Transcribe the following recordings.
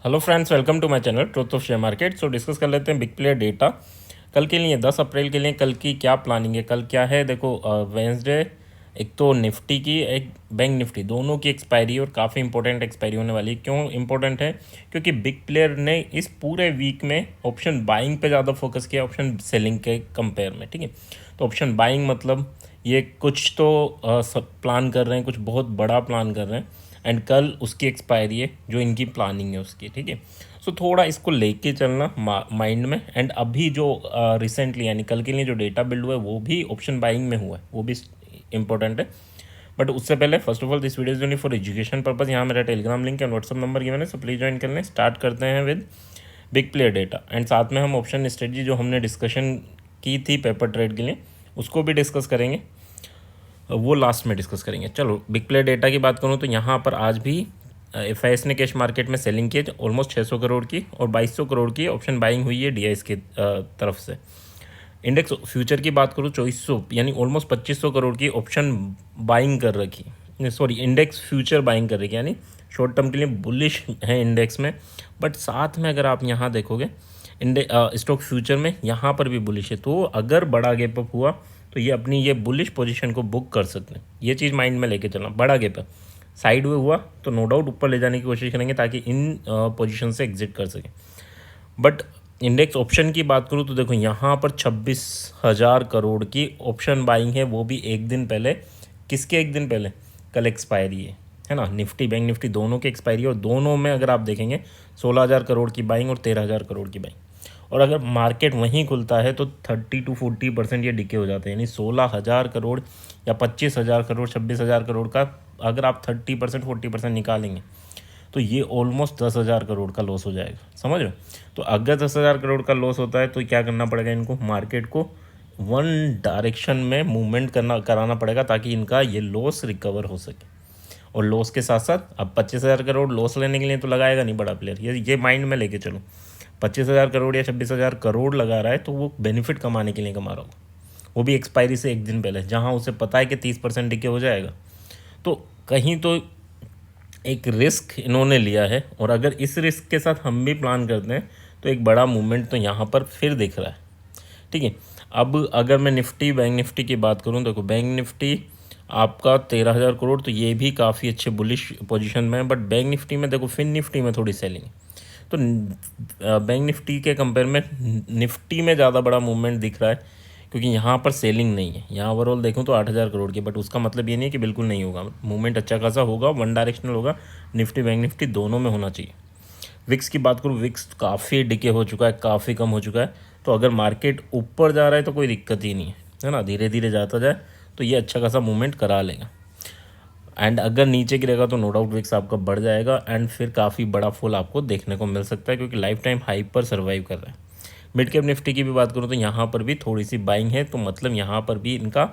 Hello friends, welcome to my channel truth of share market. So discuss कर लेते हैं big player data कल के लिए 10 अप्रैल के लिए। कल की क्या प्लानिंग है? कल क्या है देखो, वेंसडे एक तो निफ्टी की, एक बैंक निफ्टी, दोनों की एक्सपायरी और काफ़ी इंपॉर्टेंट एक्सपायरी होने वाली है। क्यों इंपॉर्टेंट है? क्योंकि बिग प्लेयर ने इस पूरे वीक में ऑप्शन बाइंग पे ज़्यादा फोकस किया ऑप्शन सेलिंग के कंपेयर में। ठीक है, तो ऑप्शन बाइंग मतलब ये कुछ तो सब प्लान कर रहे हैं, कुछ बहुत बड़ा प्लान कर रहे हैं एंड कल उसकी एक्सपायरी है जो इनकी प्लानिंग है उसकी। ठीक है, सो थोड़ा इसको लेके चलना माइंड में। एंड अभी जो रिसेंटली यानी कल के लिए जो डेटा बिल्ड हुआ है वो भी ऑप्शन बाइंग में हुआ है, वो भी इंपॉर्टेंट है। बट उससे पहले first of all this video is only for education purpose. यहाँ मेरा Telegram link and WhatsApp number given है, सो प्लीज ज्वाइन कर लें। स्टार्ट करते हैं with big player data and साथ में हम ऑप्शन स्ट्रेटजी जो हमने डिस्कशन की थी पेपर ट्रेड के लिए उसको भी डिस्कस करेंगे, वो लास्ट में डिस्कस करेंगे। चलो बिग प्लेयर डेटा की बात करूँ तो यहाँ पर आज भी एफआईएस ने कैश मार्केट में सेलिंग की है ऑलमोस्ट 600 करोड़ की, और 2200 करोड़ की ऑप्शन बाइंग हुई है डीआईएस की तरफ से। इंडेक्स फ्यूचर की बात करूँ 2400 यानी ऑलमोस्ट 2500 करोड़ की ऑप्शन बाइंग कर रखी, सॉरी इंडेक्स फ्यूचर बाइंग कर रखी, यानी शॉर्ट टर्म के लिए बुलिश है इंडेक्स में। बट साथ में अगर आप यहाँ देखोगे स्टॉक फ्यूचर में यहाँ पर भी बुलिश है, तो अगर बड़ा गैप अप हुआ तो ये अपनी ये बुलिश पोजीशन को बुक कर सकते हैं। ये चीज़ माइंड में लेके चलना। बड़ा गैप अप साइड वे हुआ तो नो डाउट ऊपर ले जाने की कोशिश करेंगे ताकि इन पोजीशन से एग्जिट कर सकें। बट इंडेक्स ऑप्शन की बात करूँ तो देखो यहाँ पर 26,000 करोड़ की ऑप्शन बाइंग है, वो भी एक दिन पहले। किसके एक दिन पहले? कल एक्सपायरी है ना, निफ्टी बैंक निफ्टी दोनों की एक्सपायरी, और दोनों में अगर आप देखेंगे 16,000 करोड़ की बाइंग और 13,000 करोड़ की बाइंग। और अगर मार्केट वहीं खुलता है तो 30 to 40% ये डिके हो जाते हैं, यानी 16,000 करोड़ या 25,000 करोड़ 26,000 करोड़ का अगर आप 30% 40% निकालेंगे तो ये ऑलमोस्ट 10,000 करोड़ का लॉस हो जाएगा। समझ रहे हो? तो अगर 10,000 करोड़ का लॉस होता है तो क्या करना पड़ेगा इनको? मार्केट को वन डायरेक्शन में मूवमेंट कराना पड़ेगा ताकि इनका ये लॉस रिकवर हो सके। और लॉस के साथ साथ अब 25,000 करोड़ लॉस लेने के लिए तो लगाएगा नहीं बड़ा प्लेयर, ये माइंड में लेके चलो। 25,000 करोड़ या 26,000 करोड़ लगा रहा है तो वो बेनिफिट कमाने के लिए कमा रहा होगा, वो भी एक्सपायरी से एक दिन पहले, जहाँ उसे पता है कि 30% डिके हो जाएगा। तो कहीं तो एक रिस्क इन्होंने लिया है, और अगर इस रिस्क के साथ हम भी प्लान करते हैं तो एक बड़ा मूवमेंट तो यहाँ पर फिर दिख रहा है। ठीक है, अब अगर मैं निफ्टी बैंक निफ्टी की बात करूँ, देखो बैंक निफ्टी आपका 13,000 करोड़, तो ये भी काफ़ी अच्छे बुलिश पोजीशन में है। बट बैंक निफ्टी में देखो फिन निफ्टी में थोड़ी सेलिंग, तो बैंक निफ्टी के कंपेयर में निफ्टी में ज़्यादा बड़ा मूवमेंट दिख रहा है क्योंकि यहाँ पर सेलिंग नहीं है। यहाँ ओवरऑल देखूँ तो 8,000 करोड़ की, बट उसका मतलब ये नहीं है कि बिल्कुल नहीं होगा, मूवमेंट अच्छा खासा होगा, वन डायरेक्शनल होगा, निफ्टी बैंक निफ्टी दोनों में होना चाहिए। विक्स की बात करूँ, विक्स काफ़ी डिके हो चुका है, काफ़ी कम हो चुका है। तो अगर मार्केट ऊपर जा रहा है तो कोई दिक्कत ही नहीं है ना, धीरे धीरे जाता जाए तो ये अच्छा खासा मूवमेंट करा लेगा। एंड अगर नीचे गिरेगा तो नो डाउट विक्स आपका बढ़ जाएगा एंड फिर काफ़ी बड़ा फॉल आपको देखने को मिल सकता है क्योंकि लाइफ टाइम हाई पर सर्वाइव कर रहा है। मिड कैप निफ्टी की भी बात करूँ तो यहाँ पर भी थोड़ी सी बाइंग है, तो मतलब यहाँ पर भी इनका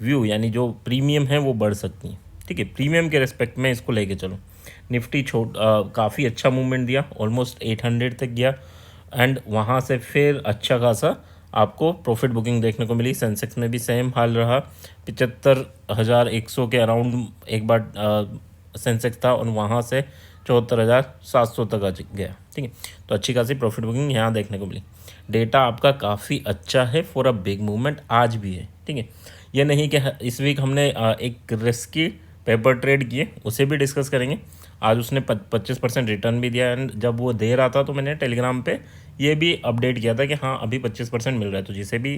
व्यू यानी जो प्रीमियम है वो बढ़ सकती है। ठीक है, प्रीमियम के रिस्पेक्ट में इसको लेके चलो। निफ्टी काफ़ी अच्छा मूवमेंट दिया, ऑलमोस्ट 800 तक गया एंड वहाँ से फिर अच्छा खासा आपको प्रॉफिट बुकिंग देखने को मिली। सेंसेक्स में भी सेम हाल रहा, 75,100 के अराउंड एक बार सेंसेक्स था और वहाँ से 74,700 तक आ गया। ठीक है, तो अच्छी खासी प्रॉफिट बुकिंग यहाँ देखने को मिली। डेटा आपका काफ़ी अच्छा है फॉर अ बिग मूवमेंट, आज भी है। ठीक है, ये नहीं कि इस वीक हमने एक रिस्की पेपर ट्रेड किए, उसे भी डिस्कस करेंगे। आज उसने 25% रिटर्न भी दिया एंड जब वो दे रहा था तो मैंने टेलीग्राम पे ये भी अपडेट किया था कि हाँ अभी 25% मिल रहा है, तो जिसे भी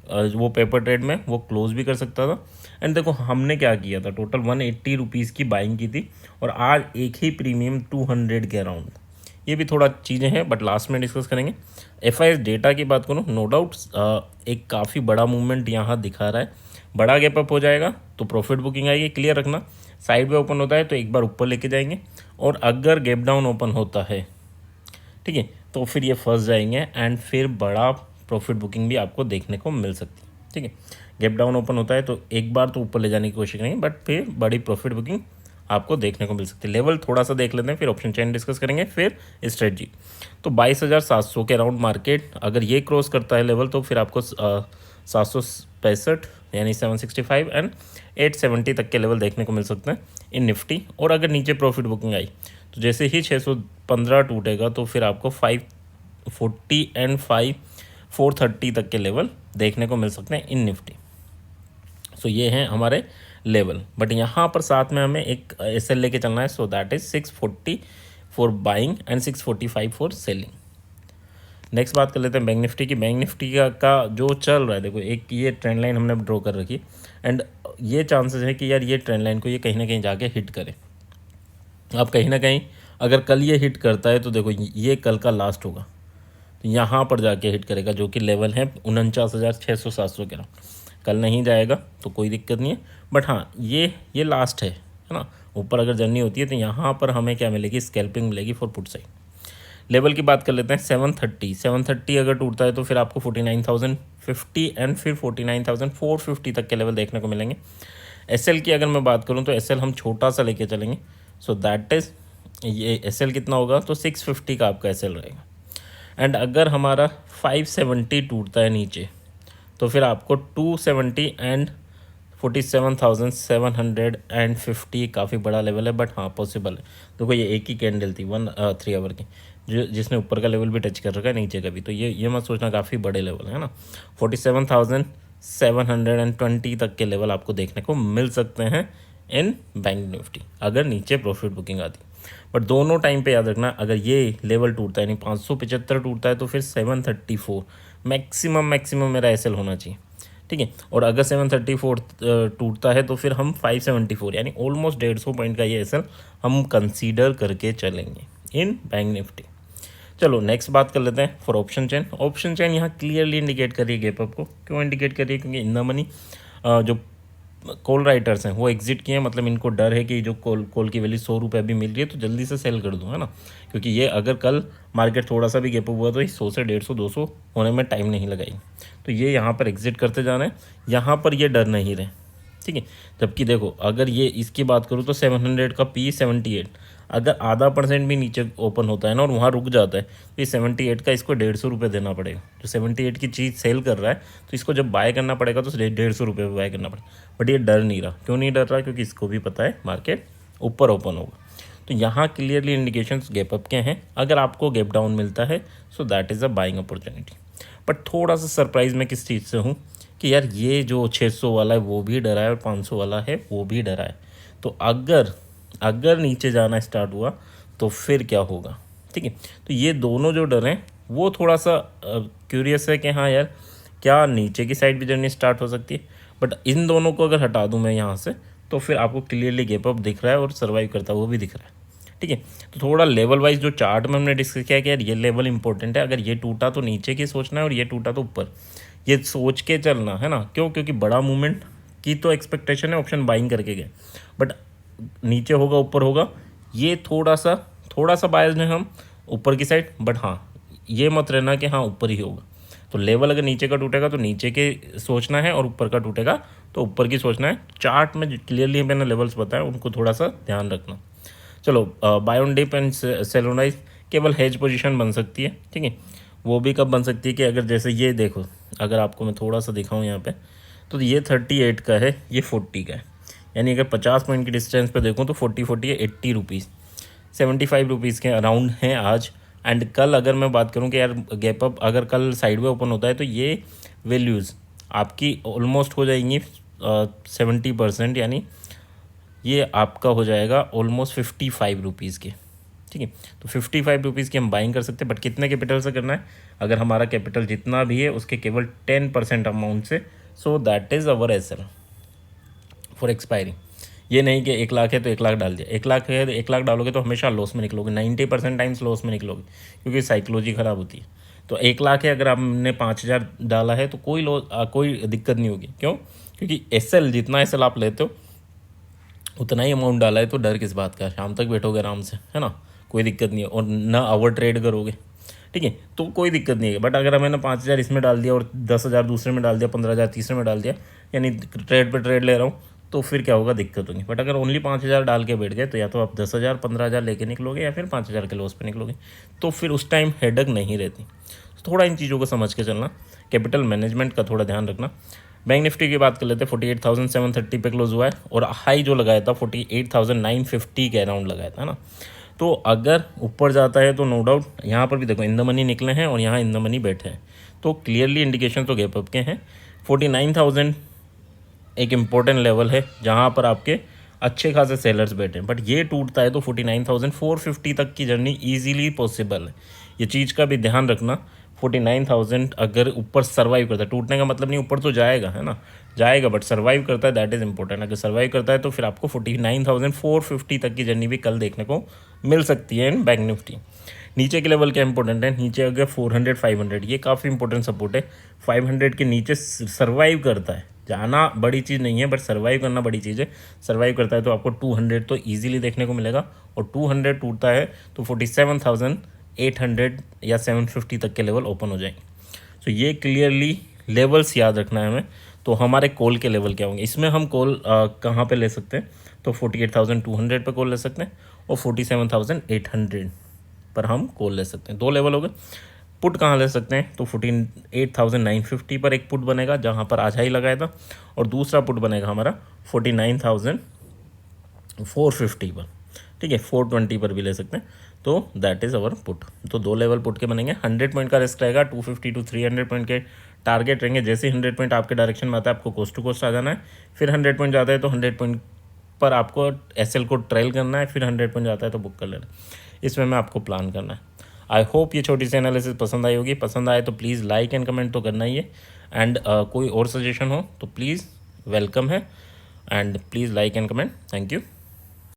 वो पेपर ट्रेड में वो क्लोज भी कर सकता था। एंड देखो हमने क्या किया था, टोटल 180 रुपीज़ की बाइंग की थी और आज एक ही प्रीमियम 200 के अराउंड। ये भी थोड़ा चीज़ें हैं बट लास्ट में डिस्कस करेंगे। एफआईएस डेटा की बात करूँ, नो डाउट एक काफ़ी बड़ा मूवमेंट यहाँ दिखा रहा है। बड़ा गैप अप हो जाएगा तो प्रॉफिट बुकिंग आएगी, क्लियर रखना। साइड में ओपन होता है तो एक बार ऊपर लेके जाएंगे, और अगर गैप डाउन ओपन होता है, ठीक है, तो फिर ये फंस जाएंगे एंड फिर बड़ा प्रॉफिट बुकिंग भी आपको देखने को मिल सकती है। ठीक है, गैप डाउन ओपन होता है तो एक बार तो ऊपर ले जाने की कोशिश करेंगे बट फिर बड़ी प्रॉफिट बुकिंग आपको देखने को मिल सकती है। लेवल थोड़ा सा देख लेते हैं, फिर ऑप्शन चेन डिस्कस करेंगे, फिर स्ट्रेटजी। तो 22,700 के अराउंड मार्केट अगर ये क्रॉस करता है लेवल तो फिर आपको 765 यानी 765 एंड 870 तक के लेवल देखने को मिल सकते हैं इन निफ्टी। और अगर नीचे प्रॉफिट बुकिंग आई तो जैसे ही 615 टूटेगा तो फिर आपको 540 एंड 430 तक के लेवल देखने को मिल सकते हैं इन निफ्टी। सो ये हैं हमारे लेवल, बट यहाँ पर साथ में हमें एक एसएल लेके चलना है। So that is 640 for buying and 645 for selling. Next बात कर लेते हैं बैंक निफ्टी की। बैंक निफ्टी का जो चल रहा है, देखो एक ये ट्रेंड लाइन हमने ड्रॉ कर रखी एंड ये चांसेस है कि यार ये ट्रेंड लाइन को ये कहीं ना कहीं जाके हिट करे। अब कहीं ना कहीं अगर कल ये हिट करता है तो देखो ये कल का लास्ट होगा, तो यहाँ पर जाके हिट करेगा जो कि लेवल है 49,600-700 के। कल नहीं जाएगा तो कोई दिक्कत नहीं है, बट हाँ ये लास्ट है ना। ऊपर अगर जर्नी होती है तो यहाँ पर हमें क्या मिलेगी, स्कैल्पिंग मिलेगी फॉर पुट साइड। लेवल की बात कर लेते हैं 730 अगर टूटता है तो फिर आपको 49,050 एंड फिर 49,450 तक के लेवल देखने को मिलेंगे। एसएल की अगर मैं बात करूं तो एसएल हम छोटा सा लेके चलेंगे। सो दैट इज़ ये एसएल कितना होगा, तो 650 का आपका एसएल रहेगा। एंड अगर हमारा 570 टूटता है नीचे तो फिर आपको 270 एंड 47,750 काफ़ी बड़ा लेवल है, बट हाँ पॉसिबल है। देखो ये एक ही कैंडल थी 3 आवर की जो जिसने ऊपर का लेवल भी टच कर रखा है, नीचे का भी, तो ये मत सोचना काफ़ी बड़े लेवल है ना। 47,720 तक के लेवल आपको देखने को मिल सकते हैं इन बैंक निफ्टी अगर नीचे प्रॉफिट बुकिंग आती। बट दोनों टाइम पे याद रखना, अगर ये लेवल टूटता है, यानी 575 टूटता है तो फिर 734 मैक्सिमम मेरा एसएल होना चाहिए, ठीक है। और अगर 734 टूटता है तो फिर हम 574 यानी ऑलमोस्ट 150 पॉइंट का ये एसएल हम कंसीडर करके चलेंगे इन बैंक निफ्टी। चलो नेक्स्ट बात कर लेते हैं for option chain. Option chain यहाँ क्लियरली इंडिकेट कर रही है गैप अप को। क्यों इंडिकेट कर रही है, क्योंकि इन द मनी जो कॉल राइटर्स हैं वो एग्जिट किए हैं, मतलब इनको डर है कि जो कॉल की वैल्यू 100 रुपये अभी मिल रही है तो जल्दी से सेल कर दूँ, है ना। क्योंकि ये अगर कल मार्केट थोड़ा सा भी गैप अप हुआ तो 100 से 150 200 होने में टाइम नहीं लगाएगी, तो ये यहाँ पर एग्जिट करते जाना है, यहाँ पर ये डर नहीं रहे, ठीक है। जबकि देखो अगर ये इसकी बात करूँ तो 700 का पी 78, अगर आधा % भी नीचे ओपन होता है ना और वहाँ रुक जाता है तो ये 78 का इसको 150 रुपये देना पड़ेगा। जो 78 की चीज़ सेल कर रहा है तो इसको जब बाय करना पड़ेगा तो 150 रुपये पर बाय करना पड़ेगा। बट ये डर नहीं रहा। क्यों नहीं डर रहा, क्योंकि इसको भी पता है मार्केट ऊपर ओपन होगा। तो यहाँ क्लियरली इंडिकेशंस गैप अप के हैं। अगर आपको गैप डाउन मिलता है सो that is a buying opportunity. But थोड़ा सा सरप्राइज मैं किस चीज़ से हूँ कि यार ये जो 600 वाला है वो भी डरा है और 500 वाला है वो भी डरा है। तो अगर नीचे जाना स्टार्ट हुआ तो फिर क्या होगा, ठीक है। तो ये दोनों जो डर हैं वो थोड़ा सा क्यूरियस है कि हाँ यार क्या नीचे की साइड भी जर्नी स्टार्ट हो सकती है। बट इन दोनों को अगर हटा दूँ मैं यहाँ से तो फिर आपको क्लियरली गैप अप दिख रहा है और सर्वाइव करता हुआ भी दिख रहा है, ठीक है। तो थोड़ा लेवल वाइज जो चार्ट में हमने डिस्कस किया कि यार ये लेवल इंपॉर्टेंट है, अगर ये टूटा तो नीचे की सोचना है और ये टूटा तो ऊपर, ये सोच के चलना है ना। क्यों, क्योंकि बड़ा मूवमेंट की तो एक्सपेक्टेशन है, ऑप्शन बाइंग करके गए, बट नीचे होगा ऊपर होगा ये थोड़ा सा बायस्ड है हम ऊपर की साइड। बट हाँ ये मत रहना कि हाँ ऊपर ही होगा। तो लेवल अगर नीचे का टूटेगा तो नीचे के सोचना है और ऊपर का टूटेगा तो ऊपर की सोचना है। चार्ट में क्लियरली मैंने लेवल्स बताया, उनको थोड़ा सा ध्यान रखना। चलो buy on dip and sell on rise केवल हेज पोजीशन बन सकती है, ठीक है। वो भी कब बन सकती है कि अगर जैसे ये देखो, अगर आपको मैं थोड़ा सा दिखाऊं यहाँ पे, तो ये 38 का है, ये 40 का है, यानी अगर 50 पॉइंट की डिस्टेंस पे देखूँ तो 40 है 80 रुपीज़ 75 रुपीज़ के अराउंड हैं आज। एंड कल अगर मैं बात करूं कि यार गैप अप अगर कल साइडवे ओपन होता है तो ये वैल्यूज़ आपकी ऑलमोस्ट हो जाएंगी 70%, यानी ये आपका हो जाएगा ऑलमोस्ट 55 रुपीज़ के, ठीक है। तो 55 रुपीज़ की हम बाइंग कर सकते हैं, बट कितने कैपिटल से करना है, अगर हमारा कैपिटल जितना भी है उसके केवल 10% अमाउंट से। So that is our SL for expiry. ये नहीं कि 1 लाख है तो 1 लाख डाल दिया, 1 लाख है तो 1 लाख डालोगे तो हमेशा लॉस में निकलोगे, 90% टाइम्स लॉस में निकलोगे, क्योंकि साइकोलॉजी ख़राब होती है। तो 1 लाख है, अगर आपने 5,000 डाला है तो कोई दिक्कत नहीं होगी। क्यों, क्योंकि एसएल जितना एसएल आप लेते हो उतना ही अमाउंट डाला है, तो डर किस बात का, शाम तक बैठोगे आराम से, है ना, कोई दिक्कत नहीं है। और ना ओवर ट्रेड करोगे, ठीक है, तो कोई दिक्कत नहीं है। बट अगर मैंने 5,000 इसमें डाल दिया और 10,000 दूसरे में डाल दिया, 15,000 तीसरे में डाल दिया, यानी ट्रेड पे ट्रेड ले रहा हूँ, तो फिर क्या होगा, दिक्कत होगी। बट अगर ओनली 5,000 डाल के बैठ गए तो या तो आप 10,000 15,000 लेके निकलोगे या फिर 5,000 के लॉस पे निकलोगे, तो फिर उस टाइम हेडक नहीं रहती। तो थोड़ा इन चीज़ों को समझ के चलना, कैपिटल मैनेजमेंट का थोड़ा ध्यान रखना। बैंक निफ्टी की बात कर लेते हैं, 48,730 पे क्लोज हुआ है और हाई जो लगाया था 48,950 के अराउंड लगाया था ना। तो अगर ऊपर जाता है तो नो डाउट यहाँ पर भी देखो इन द मनी निकले हैं और यहाँ इन द मनी बैठे हैं, तो क्लियरली इंडिकेशन तो गैप अप के हैं। 49,000 एक इम्पोर्टेंट लेवल है जहाँ पर आपके अच्छे खासे सेलर्स बैठे हैं, बट ये टूटता है तो 49,450 तक की जर्नी ईजीली पॉसिबल है। ये चीज़ का भी ध्यान रखना। 49,000 अगर ऊपर सर्वाइव करता है, टूटने का मतलब नहीं ऊपर तो जाएगा, है ना, जाएगा, बट सर्वाइव करता है, दैट इज़ इंपॉर्टेंट। अगर सर्वाइव करता है तो फिर आपको 49,450 तक की जर्नी भी कल देखने को मिल सकती है इन बैंक निफ्टी। नीचे के लेवल क्या इंपॉर्टेंट है, नीचे अगर 400 500 ये काफ़ी इंपॉर्टेंट सपोर्ट है। 500 के नीचे सर्वाइव करता है, जाना बड़ी चीज़ नहीं है बट सर्वाइव करना बड़ी चीज़ है। सर्वाइव करता है तो आपको 200 तो ईजिली देखने को मिलेगा, और 200 टूटता है तो 47,800 या 750 तक के लेवल ओपन हो जाएंगे। तो ये क्लियरली लेवल्स याद रखना है हमें। तो हमारे कॉल के लेवल क्या होंगे, इसमें हम कॉल कहाँ पे ले सकते हैं, तो 48,200 पे कॉल ले सकते हैं और 47,800 पर हम कॉल ले सकते हैं। दो लेवल हो गए। पुट कहाँ ले सकते हैं, तो 48,950 पर एक पुट बनेगा जहाँ पर आज हाई लगाया था, और दूसरा पुट बनेगा हमारा 49,450 पर, ठीक है, 420 पर भी ले सकते हैं। तो दैट इज़ अवर पुट। तो दो लेवल पुट के बनेंगे। 100 पॉइंट का रिस्क रहेगा, 250 to 300 पॉइंट के टारगेट रहेंगे। जैसे 100 पॉइंट आपके डायरेक्शन में आता है आपको कोस्ट टू कोस्ट आ जाना है, फिर 100 पॉइंट जाता है तो 100 पॉइंट पर आपको एसएल को ट्रेल करना है, फिर 100 पॉइंट जाता है तो बुक कर लेना। इसमें में आपको प्लान करना है। आई होप ये छोटी सी एनालिसिस पसंद आई होगी। पसंद आए तो प्लीज़ लाइक एंड कमेंट तो करना ही है। एंड कोई और सजेशन हो तो प्लीज़ वेलकम है, and please like and comment. Thank you.